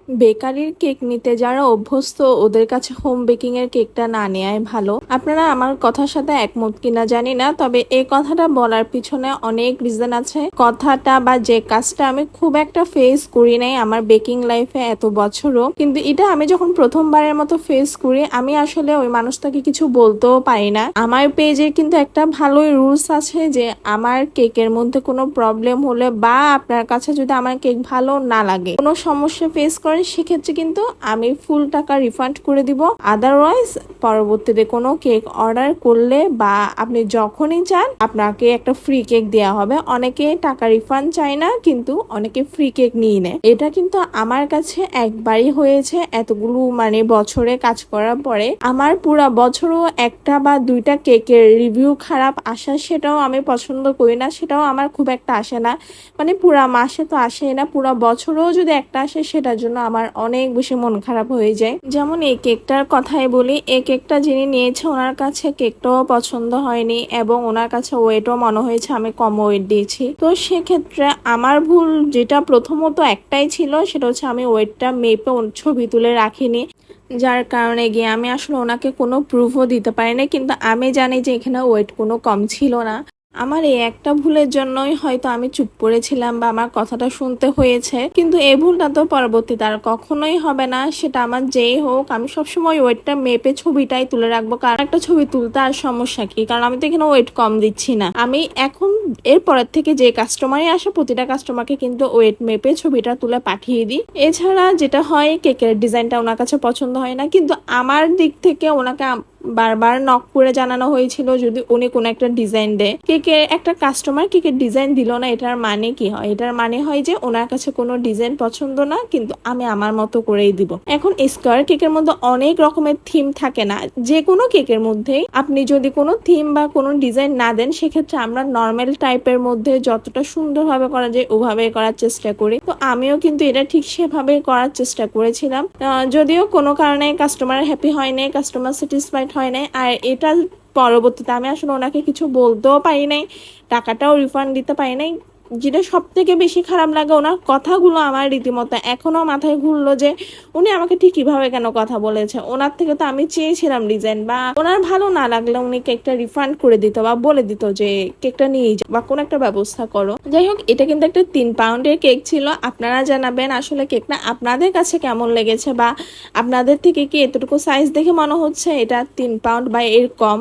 বেকারির কেক নিতে যারা অভ্যস্ত ওদের কাছে হোম বেকিং এর কেকটা না নেওয়াই ভালো। আপনারা আমার কথার সাথে একমত কিনা জানি না, তবে এই কথাটা বলার পিছনে অনেক রিজন আছে। কথাটা বা যে কাজটা আমি খুব একটা ফেস করি নাই আমার বেকিং লাইফে এত বছরও, কিন্তু এটা আমি যখন প্রথমবারের মতো ফেস করি আমি আসলে ওই মানুষটাকে কিছু বলতেও পারি না। আমার পেজের কিন্তু একটা ভালোই রুলস আছে যে আমার কেকের মধ্যে কোনো প্রবলেম হলে বা আপনার কাছে যদি আমার কেক ভালো না লাগে, কোনো সমস্যা ফেস করেন, সেক্ষেত্রে কিন্তু আমি ফুল টাকা রিফান্ড করে দিব। আদারওয়াইজ পরবর্তীতে কোনো কেক অর্ডার করলে বা আপনি যখনই চান আপনাকে একটা ফ্রি কেক দেওয়া হবে। অনেকে টাকা রিফান্ড চায় না, কিন্তু অনেকে ফ্রি কেক নিয়ে নেয়। এটা কিন্তু আমার কাছে একবারই হয়েছে এতগুলো বছরে কাজ করার পরে। আমার পুরা বছরও একটা বা দুইটা কেকের রিভিউ খারাপ আসা, সেটাও আমি পছন্দ করি না, সেটাও আমার খুব একটা আসে না। পুরা মাসে তো আসেই না, পুরা বছরও যদি একটা আসে সেটার জন্য আমার অনেক বেশি মন খারাপ হয়ে যায়। যেমন এই কেকটার কথাই বলি, এই কেকটা যিনি নিয়েছে ওনার কাছে কেকটাও পছন্দ হয়নি এবং ওনার কাছে ওয়েটও মনে হয়েছে আমি কম ওয়েট দিয়েছি। তো সেক্ষেত্রে আমার ভুল যেটা প্রথমত একটাই ছিল, সেটা হচ্ছে আমি ওয়েটটা মেপে ছবি তুলে রাখিনি, যার কারণে গিয়ে আমি আসলে ওনাকে কোনো প্রুফও দিতে পারিনি। কিন্তু আমি জানি যে এখানে ওয়েট কোনো কম ছিল না। আমার এই একটা ভুলের জন্যই হয়তো আমি চুপ করেছিলাম বা আমার কথাটা শুনতে হয়েছে, কিন্তু এই ভুলটা তো পরবর্তীতে আর কখনোই হবে না। সেটা আমার যেই হোক, আমি সবসময় ওয়েটটা মেপে ছবিটাই তুলে রাখবো। কারণ একটা ছবি তুলতে আর সমস্যা কি, কারণ আমি তো এখানে ওয়েট কম দিচ্ছি না। আমি এখন এরপরের থেকে যে কাস্টমারই আসে প্রতিটা কাস্টমারকে কিন্তু ওয়েট মেপে ছবিটা তুলে পাঠিয়ে দিই। এছাড়া যেটা হয়, কেকের ডিজাইনটা ওনার কাছে পছন্দ হয় না, কিন্তু আমার দিক থেকে ওনাকে বারবার নক করে জানানো হয়েছিল যদি উনি কোনো একটা ডিজাইন দেয়। কেকের একটা কাস্টমার কেকের ডিজাইন দিল না, এটার মানে কি হয়? এটার মানে হয় যে ওনার কাছে কোনো ডিজাইন পছন্দ না, কিন্তু আমি আমার মতো করেই দিব। এখন স্কোয়ার কেকের মধ্যে অনেক রকমের থিম থাকে না, যে কোনো কেকের মধ্যেই আপনি যদি কোনো থিম বা কোনো ডিজাইন না দেন, সেক্ষেত্রে আমরা নর্মাল টাইপের মধ্যে যতটা সুন্দরভাবে করা যায় ওভাবে করার চেষ্টা করি। তো আমিও কিন্তু এটা ঠিক সেভাবে করার চেষ্টা করেছিলাম। যদিও কোনো কারণে কাস্টমার হ্যাপি হয় নাই, কাস্টমার স্যাটিসফাইড হয় নাই, আর এটা পরবর্তীতে আমি আসলে ওনাকে কিছু বলতেও পারি নাই, টাকাটাও রিফান্ড দিতে পারি নাই। যেটা সব থেকে বেশি খারাপ লাগে, ওনার কথাগুলো আমার রীতিমতো এখনো মাথায় ঘুরলো যে উনি আমাকে ঠিক কিভাবে কেন কথা বলেছে। ওনার থেকে তো আমি চেয়েছিলাম ডিজাইন, বা ওনার ভালো না লাগলে উনি কেকটা রিফান্ড করে দিত বা বলে দিত যে কেকটা নিয়ে যাও বা কোনো একটা ব্যবস্থা করো। যাই হোক, এটা কিন্তু একটা 3 পাউন্ডের কেক ছিল। আপনারা জানাবেন আসলে কেকটা আপনাদের কাছে কেমন লেগেছে, বা আপনাদের থেকে কি এতটুকু সাইজ দেখে মনে হচ্ছে এটা 3 পাউন্ড বা এর কম।